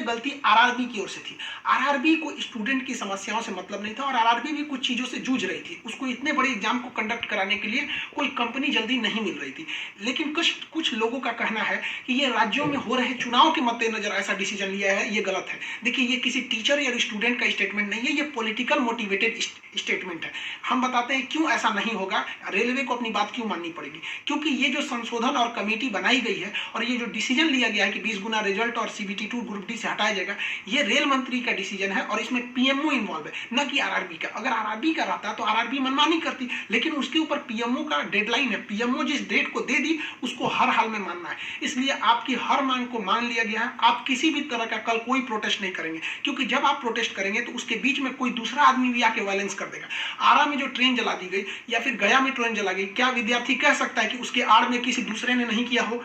गलती आरआरबी की ओर से थी। आरआरबी को स्टूडेंट की समस्याओं से मतलब नहीं था और आरआरबी भी कुछ चीज़ों से जूझ रही थी। उसको इतने बड़े एग्जाम को कंडक्ट कराने के लिए कोई कंपनी जल्दी नहीं मिल रही थी। लेकिन कुछ कुछ लोगों का कहना है कि ये राज्यों में हो रहे चुनाव के मद्देनजर ऐसा डिसीजन लिया है, ये गलत है। देखिए, ये किसी टीचर या स्टूडेंट का स्टेटमेंट नहीं है, ये पॉलिटिकल मोटिवेटेड स्टेटमेंट है। हम बताते हैं क्यों ऐसा नहीं होगा, रेलवे को अपनी बात क्यों माननी पड़ेगी। क्योंकि ये जो संशोधन और कमेटी बनाई गई है और ये जो डिसीजन लिया गया है कि 20 गुना रिजल्ट और सीबीटी 2 ग्रुप डी से हटाया जाएगा, ये रेल मंत्री का डिसीजन है और इसमें पीएमओ इन्वॉल्व है, न कि आरआरबी का। अगर आरआरबी का रहता तो आरआरबी मनमानी करती, लेकिन उसके ऊपर पीएमओ का डेडलाइन है। पीएमओ जिस डेट को दे दी उसको हर हाल में मानना है। इसलिए आपकी हर मांग को मान लिया गया है। आप किसी भी तरह का कल कोई प्रोटेस्ट नहीं करेंगे, क्योंकि जब आप प्रोटेस्ट करेंगे तो उसके बीच में कोई दूसरा आदमी भी आके वायलेंस कर देगा। आरा में जो ट्रेन जला दी गई या फिर गया में ट्रेन जला गई, क्या विद्यार्थी कह सकता है कि उसके आड़ में किसी दूसरे ने नहीं किया हो?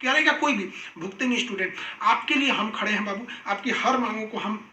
करेगा कोई भी, भुगतेंगे स्टूडेंट। आपके लिए हम खड़े हैं बाबू, आपकी हर मांगों को हम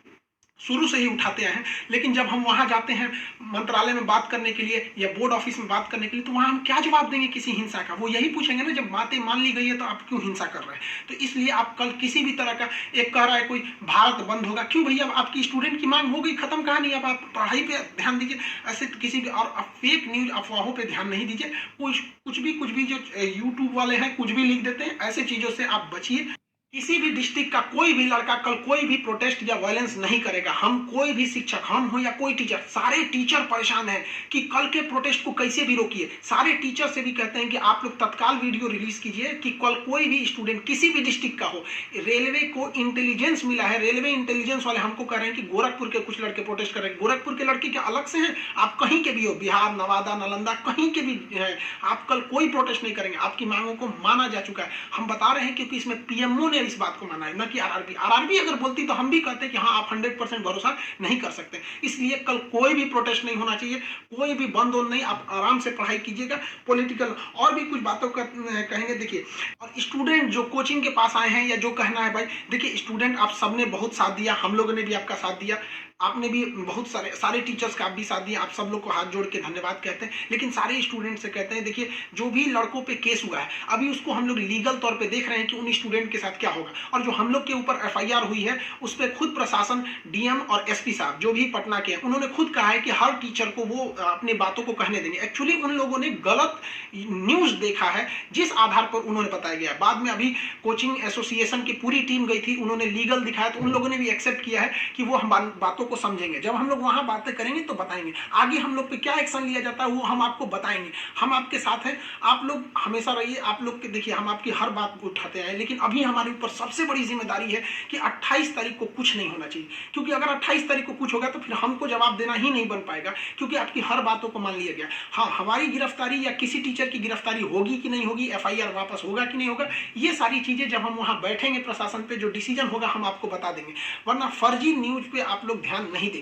शुरू से ही उठाते आए हैं। लेकिन जब हम वहां जाते हैं मंत्रालय में बात करने के लिए या बोर्ड ऑफिस में बात करने के लिए, तो वहां हम क्या जवाब देंगे किसी हिंसा का? वो यही पूछेंगे ना, जब बातें मान ली गई है तो आप क्यों हिंसा कर रहे हैं? तो इसलिए आप कल किसी भी तरह का, एक कह रहा है कोई भारत बंद होगा, क्यों भैया? आपकी स्टूडेंट की मांग हो गई, खत्म कहानी। अब आप पढ़ाई पे ध्यान दीजिए, ऐसे किसी भी और फेक न्यूज अफवाहों पर ध्यान नहीं दीजिए। कुछ भी जो यूट्यूब वाले हैं कुछ भी लिख देते हैं, ऐसे चीजों से आप बचिए। किसी भी डिस्ट्रिक्ट का कोई भी लड़का कल कोई भी प्रोटेस्ट या वायलेंस नहीं करेगा। हम कोई भी शिक्षक, हम हो या कोई टीचर, सारे टीचर परेशान हैं कि कल के प्रोटेस्ट को कैसे भी रोकिए। सारे टीचर से भी कहते हैं कि आप लोग तत्काल वीडियो रिलीज कीजिए कि कल कोई भी स्टूडेंट किसी भी डिस्ट्रिक्ट का हो। रेलवे को इंटेलिजेंस मिला है, रेलवे इंटेलिजेंस वाले हमको कह रहे हैं कि गोरखपुर के कुछ लड़के प्रोटेस्ट कर रहे हैं। गोरखपुर के लड़के क्या अलग से हैं? आप कहीं के भी हो, बिहार, नवादा, नालंदा, कहीं के भी हैं, आप कल कोई प्रोटेस्ट नहीं करेंगे। आपकी मांगों को माना जा चुका है। हम बता रहे हैं क्योंकि इसमें पीएमओ ने इस बात को माना है, न कि आरआरबी। आरआरबी अगर बोलती तो हम भी कहते कि हाँ, आप 100% भरोसा नहीं कर सकते। इसलिए कल कोई भी प्रोटेस्ट नहीं होना चाहिए, कोई भी बंद हो नहीं। आप आराम से पढ़ाई कीजिएगा। पॉलिटिकल और भी कुछ बातों का कहेंगे। देखिए, और स्टूडेंट जो कोचिंग के पास आए हैं या जो कहना है भाई, देखिए स्टूडेंट आप सबने बहुत साथ दिया, हम लोगों ने भी आपका साथ दिया, आपने भी बहुत सारे टीचर्स का आप भी साथ दिया। आप सब लोग को हाथ जोड़ के धन्यवाद कहते हैं। लेकिन सारे स्टूडेंट से कहते हैं, देखिए जो भी लड़कों पे केस हुआ है अभी उसको हम लोग लीगल तौर पे देख रहे हैं कि उन स्टूडेंट के साथ क्या होगा। और जो हम लोग के ऊपर एफआईआर हुई है उस पर खुद प्रशासन, डीएम और एसपी साहब जो भी पटना के हैं, उन्होंने खुद कहा है कि हर टीचर को वो अपनी बातों को कहने देंगे। एक्चुअली उन लोगों ने गलत न्यूज देखा है जिस आधार पर उन्होंने बताया गया। बाद में अभी कोचिंग एसोसिएशन की पूरी टीम गई थी, उन्होंने लीगल दिखाया तो उन लोगों ने भी एक्सेप्ट किया है कि वो हम बातों को समझेंगे। जब हम लोग वहां बातें करेंगे तो बताएंगे। आगे हम लोग पे क्या एक्शन लिया जाता है वो हम आपको बताएंगे। हम आपके साथ हैं, आप लोग हमेशा रहिए। आप लोग के देखिए, हम आपकी हर बात को उठाते हैं। लेकिन अभी हमारे ऊपर सबसे बड़ी जिम्मेदारी है कि 28 तारीख को कुछ नहीं होना चाहिए, क्योंकि अगर 28 तारीख को कुछ होगा तो फिर हमको जवाब देना ही नहीं बन पाएगा, क्योंकि आपकी हर बातों को मान लिया गया। हाँ, हमारी गिरफ्तारी या किसी टीचर की गिरफ्तारी होगी कि नहीं होगी, एफआईआर वापस होगा कि नहीं होगा, ये सारी चीजें जब हम वहां बैठेंगे प्रशासन पे, जो डिसीजन होगा हम आपको बता देंगे। वरना फर्जी न्यूज पे आप लोग ध्यान नहीं देंगे।